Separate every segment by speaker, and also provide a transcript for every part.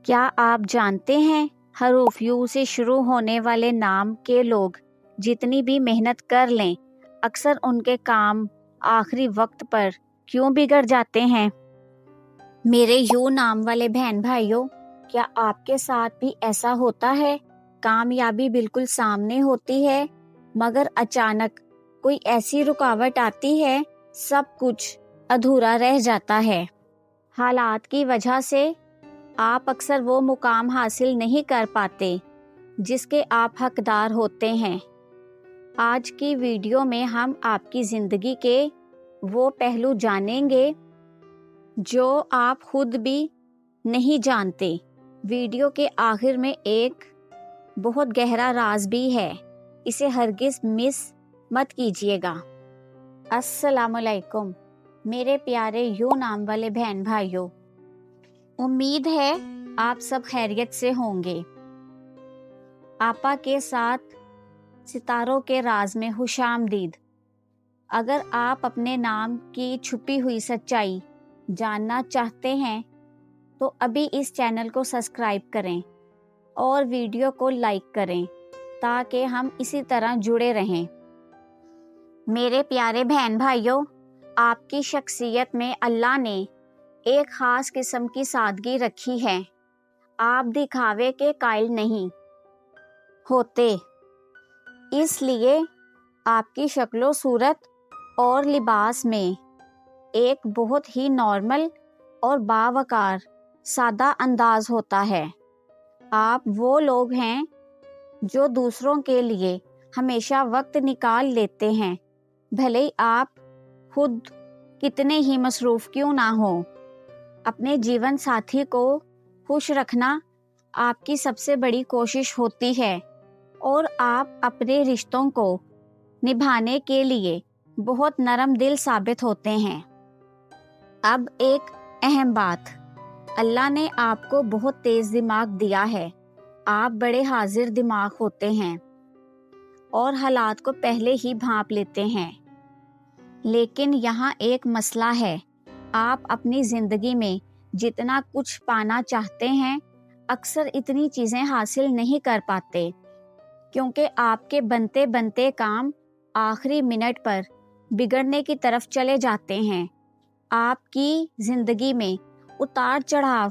Speaker 1: کیا آپ جانتے ہیں حروف یو سے شروع ہونے والے نام کے لوگ جتنی بھی محنت کر لیں اکثر ان کے کام آخری وقت پر کیوں بگڑ جاتے ہیں؟ میرے یو نام والے بہن بھائیوں، کیا آپ کے ساتھ بھی ایسا ہوتا ہے؟ کامیابی بالکل سامنے ہوتی ہے مگر اچانک کوئی ایسی رکاوٹ آتی ہے، سب کچھ ادھورا رہ جاتا ہے۔ حالات کی وجہ سے آپ اکثر وہ مقام حاصل نہیں کر پاتے جس کے آپ حقدار ہوتے ہیں۔ آج کی ویڈیو میں ہم آپ کی زندگی کے وہ پہلو جانیں گے جو آپ خود بھی نہیں جانتے۔ ویڈیو کے آخر میں ایک بہت گہرا راز بھی ہے، اسے ہرگز مس مت کیجیے گا۔ السلام علیکم میرے پیارے یو نام والے بہن بھائیوں، امید ہے آپ سب خیریت سے ہوں گے۔ آپا کے ساتھ ستاروں کے راز میں خوش آمدید۔ اگر آپ اپنے نام کی چھپی ہوئی سچائی جاننا چاہتے ہیں تو ابھی اس چینل کو سبسکرائب کریں اور ویڈیو کو لائک کریں تاکہ ہم اسی طرح جڑے رہیں۔ میرے پیارے بہن بھائیوں، آپ کی شخصیت میں اللہ نے ایک خاص قسم کی سادگی رکھی ہے۔ آپ دکھاوے کے قائل نہیں ہوتے، اس لیے آپ کی شکل و صورت اور لباس میں ایک بہت ہی نارمل اور باوقار سادہ انداز ہوتا ہے۔ آپ وہ لوگ ہیں جو دوسروں کے لیے ہمیشہ وقت نکال لیتے ہیں، بھلے ہی آپ خود کتنے ہی مصروف کیوں نہ ہوں۔ اپنے جیون ساتھی کو خوش رکھنا آپ کی سب سے بڑی کوشش ہوتی ہے اور آپ اپنے رشتوں کو نبھانے کے لیے بہت نرم دل ثابت ہوتے ہیں۔ اب ایک اہم بات، اللہ نے آپ کو بہت تیز دماغ دیا ہے۔ آپ بڑے حاضر دماغ ہوتے ہیں اور حالات کو پہلے ہی بھانپ لیتے ہیں، لیکن یہاں ایک مسئلہ ہے۔ آپ اپنی زندگی میں جتنا کچھ پانا چاہتے ہیں اکثر اتنی چیزیں حاصل نہیں کر پاتے کیونکہ آپ کے بنتے بنتے کام آخری منٹ پر بگڑنے کی طرف چلے جاتے ہیں۔ آپ کی زندگی میں اتار چڑھاؤ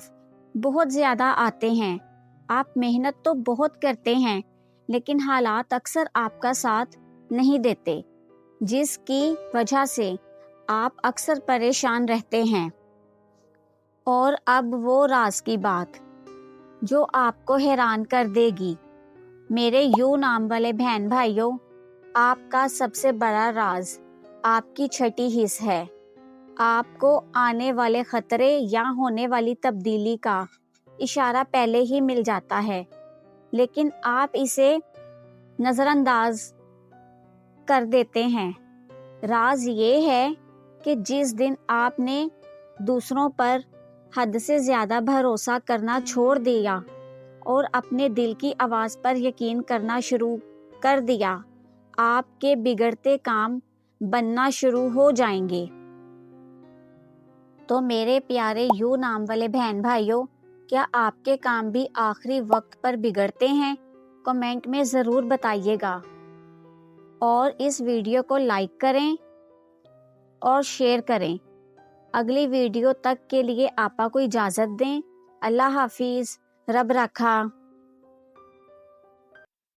Speaker 1: بہت زیادہ آتے ہیں۔ آپ محنت تو بہت کرتے ہیں لیکن حالات اکثر آپ کا ساتھ نہیں دیتے، جس کی وجہ سے آپ اکثر پریشان رہتے ہیں۔ اور اب وہ راز کی بات جو آپ کو حیران کر دے گی۔ میرے یو نام والے بہن بھائیوں، آپ کا سب سے بڑا راز آپ کی چھٹی حص ہے۔ آپ کو آنے والے خطرے یا ہونے والی تبدیلی کا اشارہ پہلے ہی مل جاتا ہے، لیکن آپ اسے نظر انداز کر دیتے ہیں۔ راز یہ ہے کہ جس دن آپ نے دوسروں پر حد سے زیادہ بھروسہ کرنا چھوڑ دیا اور اپنے دل کی آواز پر یقین کرنا شروع کر دیا، آپ کے بگڑتے کام بننا شروع ہو جائیں گے۔ تو میرے پیارے یو نام والے بہن بھائیوں، کیا آپ کے کام بھی آخری وقت پر بگڑتے ہیں؟ کمنٹ میں ضرور بتائیے گا اور اس ویڈیو کو لائک کریں اور شیئر کریں۔ اگلی ویڈیو تک کے لیے آپا کو اجازت دیں۔ اللہ حافظ، رب رکھا۔